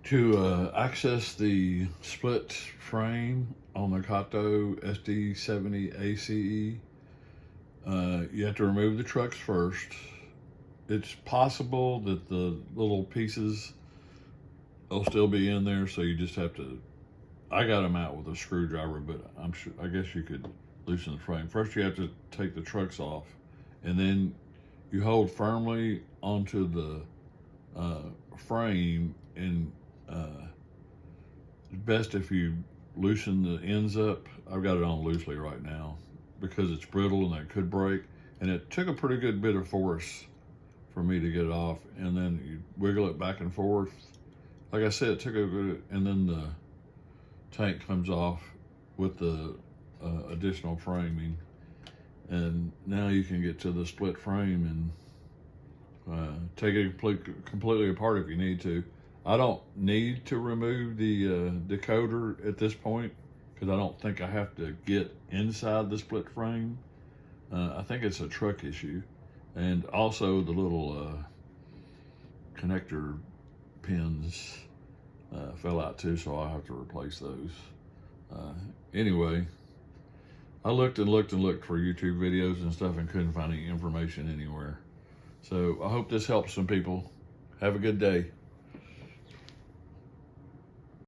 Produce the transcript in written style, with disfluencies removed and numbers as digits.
To access the split frame on the Kato SD70ACe, you have to remove the trucks first. It's possible that the little pieces will still be in there, so you just have to, I got them out with a screwdriver, but I guess you could loosen the frame. First you have to take the trucks off, and then you hold firmly onto the frame, and it's best if you loosen the ends up. I've got it on loosely right now because it's brittle and it could break, and it took a pretty good bit of force for me to get it off. And then you wiggle it back and forth. Like I said, it took a good, and then the tank comes off with the additional framing, and now you can get to the split frame and take it completely apart if you need to. I don't need to remove the decoder at this point because I don't think I have to get inside the split frame. I think it's a truck issue. And also the little connector pins fell out too, so I'll have to replace those. Anyway, I looked and looked and looked for YouTube videos and stuff and couldn't find any information anywhere. So I hope this helps some people. Have a good day.